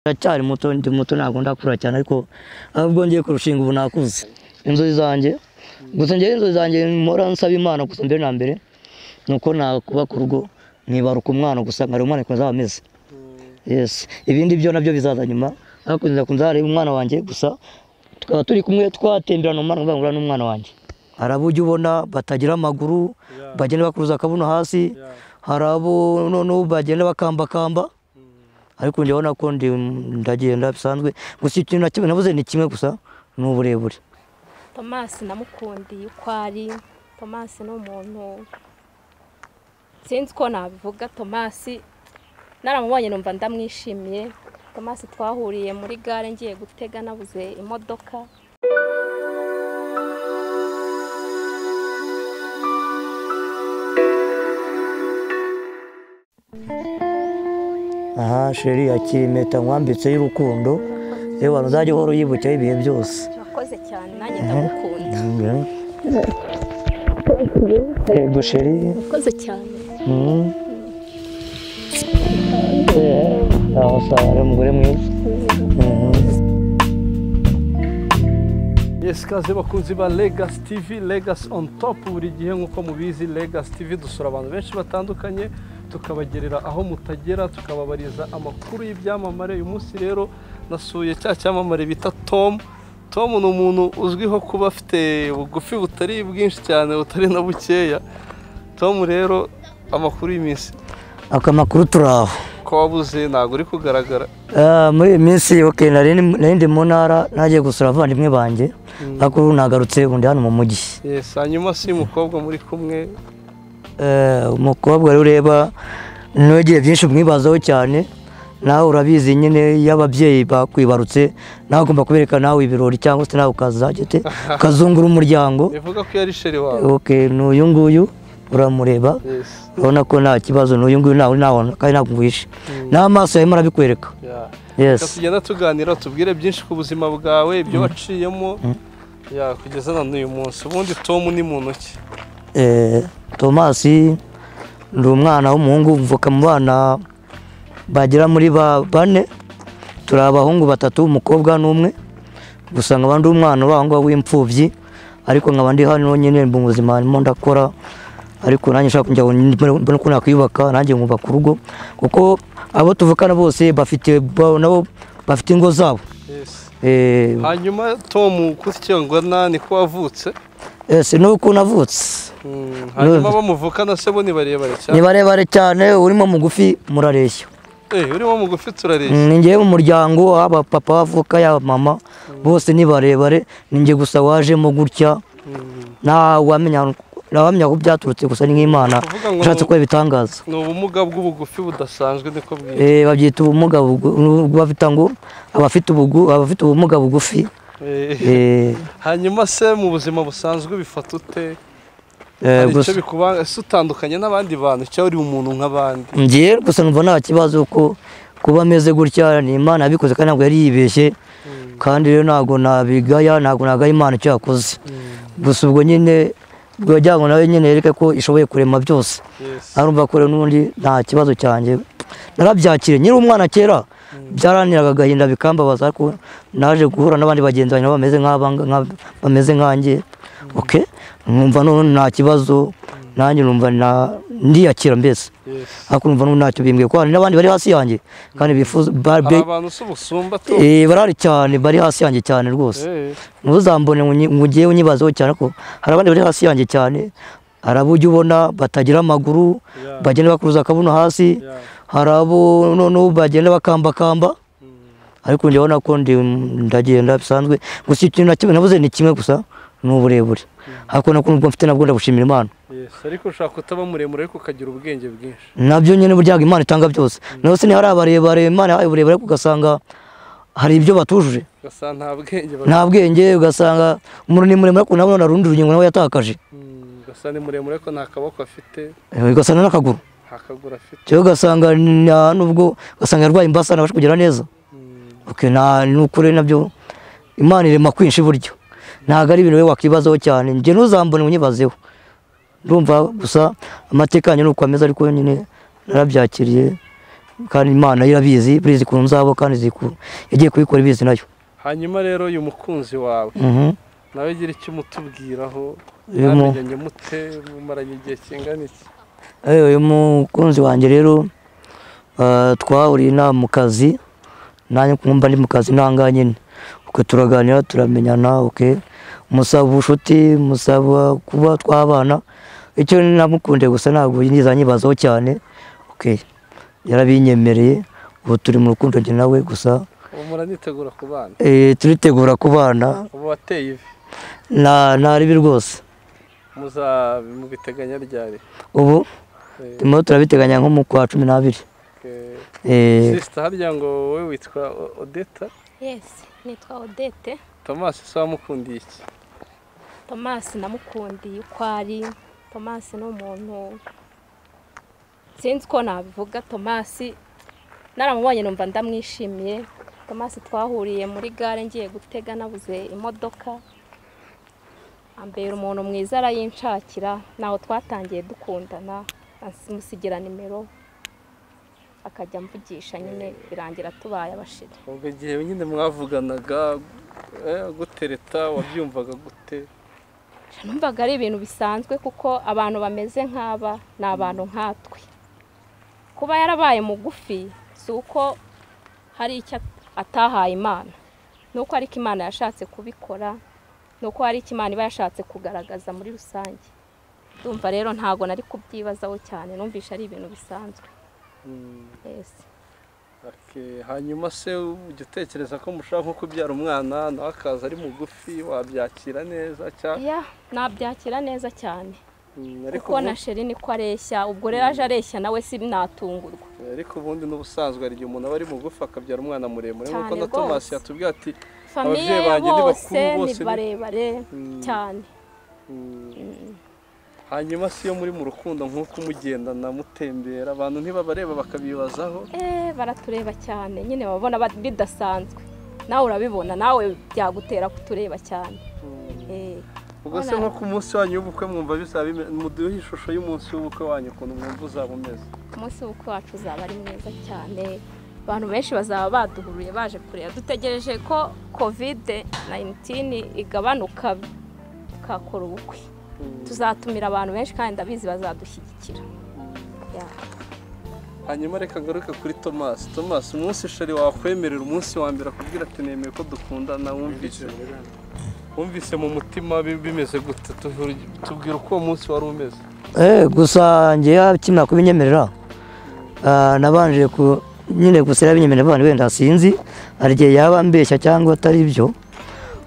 Ndacyari muto ndi muto ntabwo ndakura cyane ariko ahubwo ngiye kurushinga ubu nakuze inzozi zanjye gusa ngiye inzozi zanjye mpora nsaba Imana gusa mbere na mbere nuko nakuba ku rugo nibaruka umwana gusa nkari umwana ko azameze yes ibindi byo nabyo bizaza nyuma ariko nzareba umwana wanjye gusa tukaba turi kumwe twatemberana umwana ngura n'umwana wanjye harabujye ubona batagira amaguru bagenda bakuruza akabuno hasi harabo none bagenda bakamba ariko njyewe ko ndagenda bisanzwe gusa ikintu nakimwe navuze ni kimwe gusa n'uburebure. Thomas namukundiye uko ari. Thomas ni umuntu sinzi ko nabivuga. Thomas naramubonye numva ndamwishimiye. Thomas twahuriye muri gare ngiye gutega nabuze imodoka. Aha sheri akimeta nkwambitse y'urukundo rero wanuzajye horo yibucyaho ibihe byose. Urakoze cyane nanjye ndagukunda. Yego sheri. Urakoze cyane. Aho sare umugore mwiza. Yes, kaze bakunzi ba Legacy TV, Legacy on top buri gihe nkuko mubizi. Legacy TV dusura abantu benshi batandukanye tukabagerera aho mutagera, tukababariza amakuru y'ibyamamare. Uyu munsi rero nasuye cya cyamamare bita Tom. Tom ni umuntu uzwiho kuba afite bugufi butari bwinshi cyane, butari na bukeya. Tom rero amakuru y'iminsi Akamakuru turaho ko wabuze ntago uri kugaragara. Muri iminsi okay narindi mu ntara nagiye gusura abavandimwe banjye ariko nagarutse undi hano mu mujyi. Yes, hanyuma si umukobwa muri kumwe. Umukobwa rero ureba nogeye byinshi mwibazaho cyane nawe urabizi nyine y'ababyeyi bakwibarutse nawe ugomba kubereka nawe ibirori cyangwa se nawe ukazagete kazungura umuryango. Bivuga ko yari sheri wawe. Okay n'uyu nguyu uramureba urabona ko nta kibazo n'uyu nguyu nawe nabona kandi nagumvishe n'amaso yawe marabikwereka. Yes tugenda tuganira tubwire byinshi ku buzima bwawe ibyo waciyemo kugeza na n'uyu munsi. Ubundi Tom ni muntu ki? Thomas ndi umwana w'umuhungu mvuka mu bana bagira muri bane turi abahungu batatu umukobwa n'umwe gusa nk'abandi umwana w'abahungu w'imfubyi ariko nk'abandi hano nyine mu buzima ndimo ndakora ariko nanjye nshaka kujya mbona ko nakwiyubaka nanjye nkubaka urugo kuko abo tuvukana bose nabo bafite ingo zabo. Hanyuma Tom kutyangwana niko wavutse? Nuko navutse. Hanyuma bamuvukana se bo ni barebare cyane? Ni barebare cyane urimo mugufi murareshya. Urimo mugufi turareshya. Ningiye mu muryango aba papa bavuka ya mama bose ni barebare ningiye gusa wajemo gutya wamenya ko byaturutse gusa ni nk'Imana ishatse ko bitangaza. Ni ubumuga bw'ubugufi budasanzwe niko bwiza. Babyita ubumuga bafita ngo abafite ubumuga bugufi. Hanyuma se mu buzima busanzwe bifata ute? Icyo bikubanga se utandukanye n'abandi bantu cyo uri umuntu nk'abandi? Ngiye gusa numva nta kibazo ko kuba ameze gutya ni Imana yabikoze kandi ntabwo yari yibeshye kandi rero ntabwo nabigaya ntabwo nagaye Imana icyo yakoze gusa ubwo nyine bwajyango nawe nyine yereke ko ishoboye kurema byose. Arumva ko n'undi nta kibazo cyanjye narabyakire nyiri umwana kera byaraniraga gahinda bikambabaza ariko naje guhura n'abandi bagenzi banyu bameze nkanjye. Okay numva none nta kibazo nanjye numva ndiyakira mbese ariko numva ntacyo bimbwiye ko hari n'abandi bari hasi yanjye kandi bifuza abantu s'ubusumba to barari cyane bari hasi yanjye cyane rwose ntuzambone ngugiye unyibazaho cyane ko hari abandi bari hasi yanjye cyane harabujye ubona batagira amaguru bagenda bakuruza akabuno hasi harabo none bagenda bakamba ariko njyewe ko ndagenda bisanzwe gusa ikintu nakimwe navuze ni kimwe gusa n'uburebure ariko nako mfite nabwo ndabushimira Imana. Ariko ushaka kutaba muremure ariko ukagira ubwenge bwinshi nabyo nyine buryaga Imana itanga byose nose ni hari abarebare Imana yahaye uburebure ugasanga hari ibyo batujuje nta bwenge ugasanga umuntu ni muremure ariko nabona rundi rugingo nawe yatakaje ugasanga ni muremure ariko nta kaboko afite ugasanga n'akaguru afite ugasanga nubwo ugasanga yarwaye imbasa nabasha kugira neza. Nukuri nabyo Imana irema kwinshi buryo ntago ari ibintu we wakibazaho cyane nje ntuzambone unyibazeho ndumva gusa amateka yanyu nuko ameze ariko nyine narabyakiriye kandi Imana irabizi burizi ku nzabo kandi yagiye kubikora ibizi nayo. hanyuma rero uyu mukunzi wawe nawe gira icyo umutubwiraho Uyu mwamenyanye mute mumaranye igihe kingana iki? uyu mukunzi wanjye rero twahuriye mu kazi, nanjye kumva ndi mu kazi nanga nyine turaganira turamenyana, musaba ubucuti, musaba kuba twabana. Icyo namukundiye gusa ntabwo nyibazaho cyane, yarabinyemereye, ubu turi mu rukundo njye nawe. Gusa ubu muranitegura kubana? turitegura kubana. ubu wateye ivi? Naribi rwose. mubiteganya ryari? Ubu turimo turabiteganya nko mu kwa 12. Sister, harya ngo wowe witwa Odeta? Yes, nitwa Odete. Thomas se wamukundiye iki? Thomas namukundiye uko ari. Thomas ni umuntu sinzi ko nabivuga. Thomas naramubonye numva ndamwishimiye. Thomas twahuriye muri gare ngiye gutega nabuze imodoka, ambera umuntu mwiza arayinshakira, naho twatangiye dukundana, musigira nimero akajya mvugisha, nyine birangira tubaye abashira. ubwo igihe nyine mwavuganaga gutereta wabyumvaga gute? Numvaga ari ibintu bisanzwe kuko abantu bameze nk'aba ni abantu nkatwe. Kuba yarabaye mugufi si uko hari icyo atahaye Imana, nuko ariko Imana yashatse kubikora, nuko hari icyo Imana iba yashatse kugaragaza muri rusange. Ndumva rero ntago nari kubyibazaho cyane, numvisha ari ibintu bisanzwe. Yes. hanyuma se ujya utekereza ko mushaka nko kubyara umwana nawe akaza ari mugufi, wabyakira neza cyane? Nabyakira neza cyane, kuko na Sheri niko areshya, ubwo rero aje areshya nawe sinatungurwa. Ariko ubundi n'ubusanzwe hari igihe umuntu aba ari mugufi akabyara umwana muremure, nk'uko na Thomas yatubwiye ati ababyeyi banjye ni bakuru bose, ni barebare cyane. hanyuma si yo muri mu rukundo nk'uko umugendana mutembera, abantu ntibabareba bakabibazaho? Baratureba cyane, nyine babona bidasanzwe. Nawe urabibona, nawe byagutera kutureba cyane. ubwo se nko ku munsi wanyu w'ubukwe mwumva bizaba muduhe ishusho y'umunsi w'ubukwe wanyu ukuntu mwumva uzaba umeze? Umunsi w'ubukwe wacu uzaba ari mwiza cyane, abantu benshi bazaba baduhuruye baje kureba. Dutegereje ko COVID-19 igabanuka tukakora ubukwe. Tuzatumira abantu benshi kandi ndabizi bazadushyigikira. hanyuma reka ngaruke kuri Thomas. Thomas, umunsi Sheri wakwemerera umunsi wa mbere akubwira ati nemeye ko dukundana, wumvise mu mutima bimeze gute? Tubwira uko uwo munsi wari umeze. Gusa njye akimara kubinyemerera, nabanje nyine gusa yabinyemerera abantu wenda sinzi hari igihe yaba mbeshya cyangwa atari byo,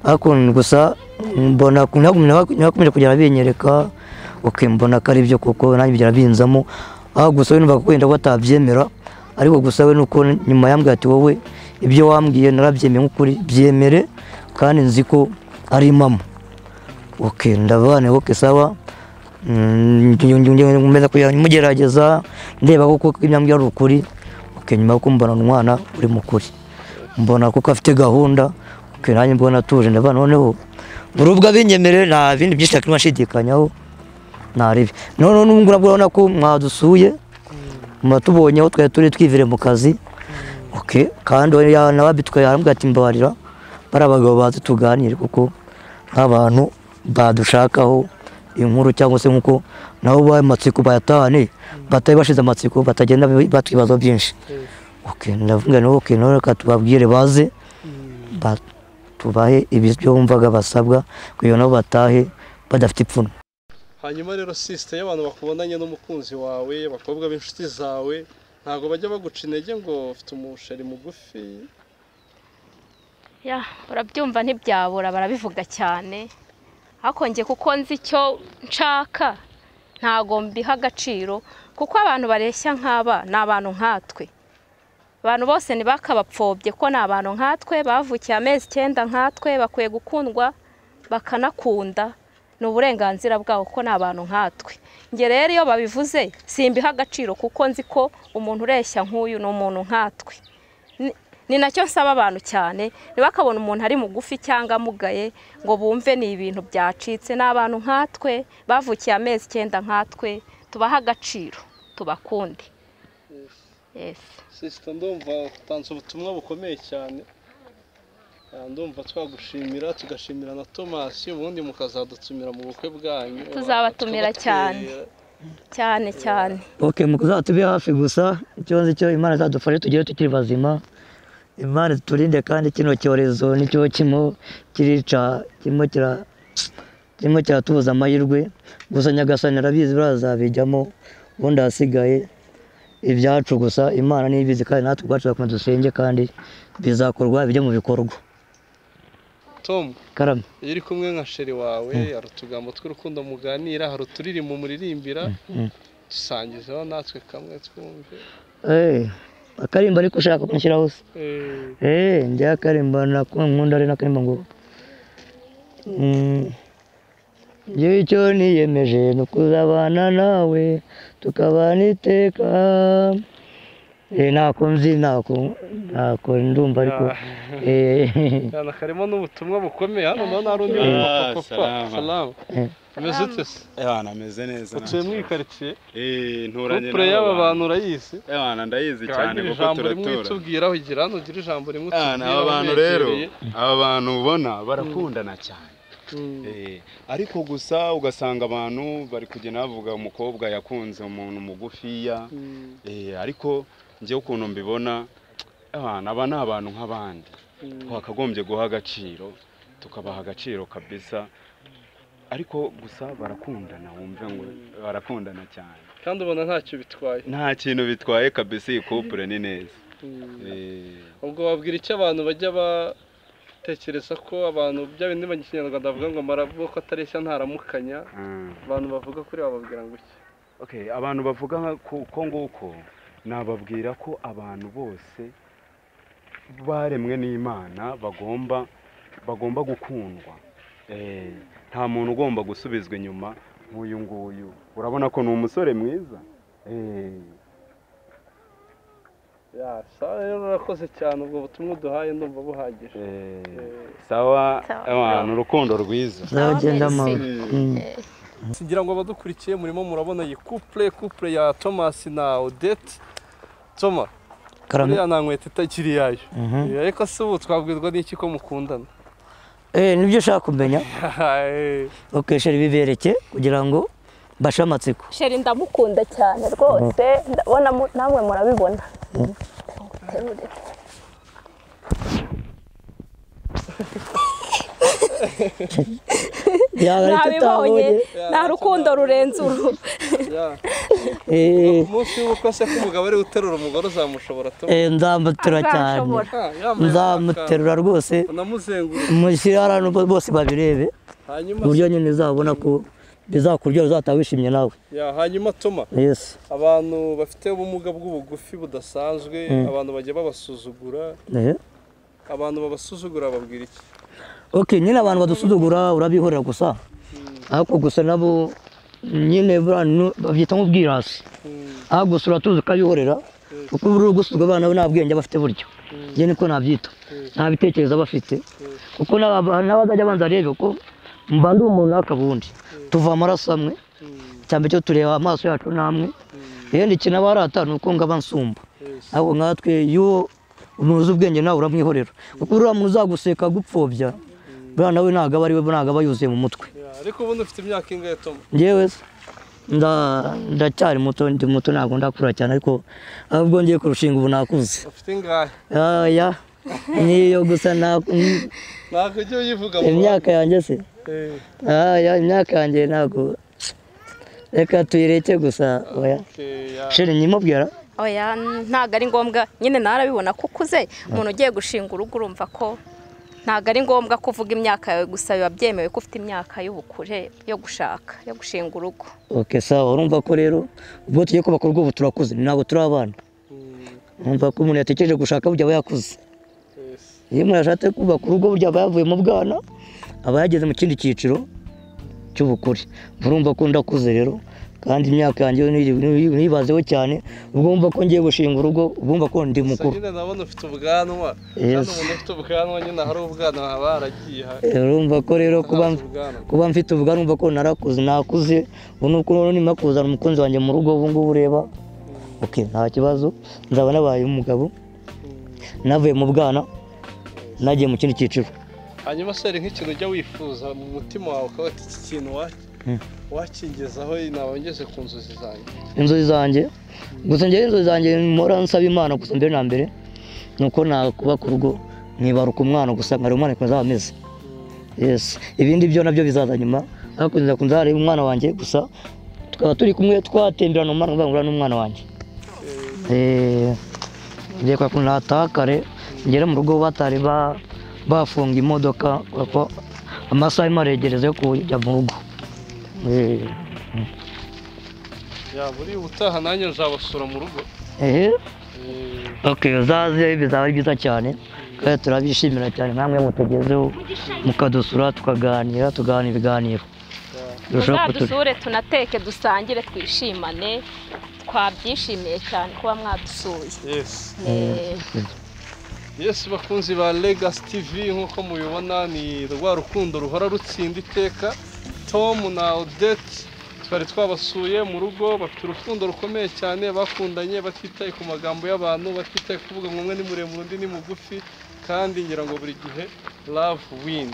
ariko gusa mbona nakomeje kugera binyereka, mbona ko ari byo kuko nanjye bigira binzamo. Gusa we numva kwenda batabyemera, ariko gusa we nuko nyuma yambwiye ati wowe ibyo wambwiye narabyemeye nk'ukuri, byemere kandi nzi ko ari mama. Ndabane sawa, ngomeza mugerageza ndeba kuko ibyambwiye ari ukuri. Nyuma ko mbona umwana uri mukuri, mbona kuko afite gahunda, nanjye mbona tuje ndabana noneho urubwa binyemerere, nta bindi byinshi nashidikanya naribi. None n'ubwo urabona ko mwadusuye matubonye aho twari turi twivire mu kazi, kandi nababitwaye arambwira ati mbabarira bari abagabo bazi tuganire, kuko nk'abantu badushakaho inkuru cyangwa se nkuko nabo bamatsiko bayatahane, batari bashize amatsiko batagenda batwibaza byinshi. Ndavuga no none ka tubabwire baze tubahe ibyo bumvaga basabwa kugira nabo batahe badafite ipfunwe. Hanyuma rero sister, y'abantu bakubonanye n'umukunzi wawe, abakobwa b'inshuti zawe, ntago bajya baguca intege ngo ufite umusheri mugufi? Urabyumva ntibyabura, barabivuga cyane, ariko njye kuko nzi icyo nshaka ntago mbiha agaciro, kuko abantu bareshya nk'aba ni abantu nkatwe. Abantu bose ntibakabapfobye ko ni abantu nkatwe, bavukiye amezi 9 nkatwe, bakwiye gukundwa bakanakunda, ni uburenganzira bwabo ko ni abantu nkatwe. Nge rero iyo babivuze simbiha agaciro, kuko nzi ko umuntu ureshya nk'uyu ni umuntu nkatwe. Ni nacyo nsaba abantu cyane, ntibakabona umuntu ari mugufi cyangwa amugaye ngo bumve ni ibintu byacitse. Ni abantu nkatwe, bavukiye amezi 9 nkatwe, tubaha agaciro, tubakunde. yes. sisita ndumva utanze ubutumwa bukomeye cyane. Ndumva twagushimira tugashimira na Thomas ubundi mukazadutumira mu bukwe bwanyu. Tuzabatumira cyane cyane. Okay, mukuzatube hafi gusa ikibazo cyo Imana zadufashe tugire tukiri bazima. Imana turinde kandi kino cyorezo nicyo kirica kirimo kiratubuza amahirwe. Gusa Nyagasani arabizi barazabijyamo ubundi hasigaye ibyacu gusa Imana nibizi kandi natwe ubwacu bakomeza dusenge kandi bizakorwa bijye mu bikorwa. Tom, Karame. iyo uri kumwe nka sheri wawe hari utugambo tw'urukundo muganira, hari uturirimbo muririmbira, dusangizeho natwe kamwe twumve. Akarimba ariko ushaka kunshyiraho se? Njya akarimba nkunda ari n'akarimba ngo njye icyo niyemeje ni ukuzabana nawe tukabana iteka. Ntako nzi ntako ndumva ariko karimo n'ubutumwa bukomeye. Hano naho hari undi papa. Salamu. Umeze ute se? Ameze neza. Utuye mu ikaritsiye? Nturanye n'aba y'aba bantu urayizi? Ndayizi cyane kuko turatura. Tubwiraho igira hano ugira ijambo rimwe utubwira. Aba bantu rero, aba bantu ubona barakundana cyane. Ariko gusa ugasanga abantu bari kugenda bavuga umukobwa yakunze umuntu mugufiya. Ariko njye ukuntu mbibona aba ni abantu nk'abandi. Twakagombye guha agaciro, tukabaha agaciro kabisa. Ariko gusa barakundana, wumve ngo barakundana cyane. Kandi ubona ntacyo bitwaye. Nta kintu bitwaye kabisa, iyi couple ni neza. Ubwo wabwira icyo abantu bajya batekereza ko abantu by'abindi mu Kinyarwanda bavuga ngo maravuga ko atareshya ntaramukanya. Abantu bavuga kuri bababwira ngo iki? Okay, abantu bavuga ko nguko nababwira ko abantu bose baremwe n'Imana bagomba gukundwa. Nta muntu ugomba gusubizwa inyuma nk'uyu nguyu. Urabona ko ni umusore mwiza. Sawa rero urakoze cyane, ubwo butumwa uduhaye ndumva buhagije. Sawa, abantu urukundo rwiza. Zagenda amahoro. Singira ngo abadukurikiye murimo murabona iyi couple ya Thomas na Odette. Toma. Karame. Nta nkweto itakiri yayo. Ariko se ubu twabwirwa n'iki ko mukundana? Nibyo ushaka kumenya. Okay, sheri bibereke kugira ngo bashe amatsiko. Sheri ndamukunda cyane rwose, ndabona namwe murabibona. Nabibonye, nta rukundo rurenze uru. Umunsi w'uko se k'umugabo ari guterura umugore uzamushobora? Nzamuterura cyane, nzamuterura rwose, mushyire ahantu bose babirebe, uburyo nyine uzabona ko bizakuryohera uzataha wishimye nawe. Hanyuma Toma, abantu bafite ubumuga bw'ubugufi budasanzwe, abantu bajya babasuzugura, abantu babasuzugura babwira iki? Okay, nyine abantu badusuzugura urabihorera gusa, ariko gusa nabo nyine babyita nk'ubwirasi. Gusa uratuzi ukabihorera kuko uri gusuzugura abana nta bwenge bafite buryo. Njye niko nabyita, nta bitekerezo bafite, kuko n'abazajya banza rero ko mba ndi umuntu n'akabundi tuva amaraso amwe, cyane cyo tureba amaso yacu namwe. Rero ikintu abarata ni uko ngaba nsumba, ahubwo nkatwe iyo umuzi ubwenge nawe uramwihorera, kuko uriya muntu uzaguseka gupfobya buriya nawe ntabwo aba ari we, ntabwo aba yuzuye mu mutwe. Ariko ubundi ufite imyaka ingahe Toma? Njyewe ndacyari muto, ndi muto ntabwo ndakura cyane, ariko ahubwo ngiye kurushinga ubu nakuze. Ufite ingahe? Niyo gusa ntabwo ujya uyivuga mu imyaka yanjye se? Imyaka yanjye ntabwo, reka tuyireke gusa. Sheri nyimubwira? Oya, ntabwo ari ngombwa, nyine narabibona ko ukuze. Umuntu ugiye gushinga urugo urumva ko ntabwo ari ngombwa kuvuga imyaka yawe gusa, biba byemewe ko ufite imyaka y'ubukure yo gushaka, yo gushinga urugo. Okay, sawa. Urumva ko rero ubwo tugiye kubaka urugo ubu turakuze, ntabwo turi abana. Urumva ko umuntu yatekereje gushaka burya aba yakuze. Iyo umuntu yashatse kubaka urugo burya aba yavuye mu bwana, aba yageze mu kindi cyiciro cy'ubukure. Urumva ko ndakuze rero, kandi imyaka yanjye nibazeho cyane, ubwo wumva ko ngiye gushinga urugo, ubumva ko ndi mukuru. Nyine nabona ufite ubwanwa, kandi umuntu ufite ubwanwa nyine hari ubwanwa haba haragiye. Urumva ko rero kuba mfite ubwanwa urumva ko nakuze. Ubu nuko nima kuzana umukunzi wanjye mu rugo, ubu ngubu ureba okay nta kibazo nzaba nabaye umugabo navuye mu bwana nagiye mu kindi cyiciro. hanyuma se hari nk'ikintu ujya wifuza mu mutima wawe ukaba ati iki kintu wakingezaho nabongeze ku nzozi zanjye gusa njyewe inzozi zanjye mpora nsaba Imana gusa mbere na mbere nuko nakubaka urugo nkibaruka umwana gusa nkari umwana azaba ameze. Yes ibindi byo nabyo bizaza nyuma ariko nzareba umwana wanjye gusa tukaba turi kumwe twatemberana umwana ngangura n'umwana wanjye. Ngiye kwa kunataha kare ngere mu rugo batari bafunga imodoka kuko amasaha maregereze yo kujya mu rugo. buri ubutaha nanjye nzabasura mu rugo. Okay uzaze bizaba ari byiza cyane kandi turabishimira cyane namwe mutegezeho mukadusura tukaganira ibiganiro. Dusure tunateke dusangire twishimane twabyishimiye cyane kuba mwadusuye. Yes bakunzi ba Legacy TV nkuko mubibona ni rwa rukundo ruhora rutsinda iteka. Tom na Odette twari twabasuye mu rugo bafite urukundo rukomeye cyane bakundanye batitaye ku magambo y'abantu batitaye kuvuga ngo umwe ni muremure undi ni mugufi kandi ngira ngo buri gihe love win.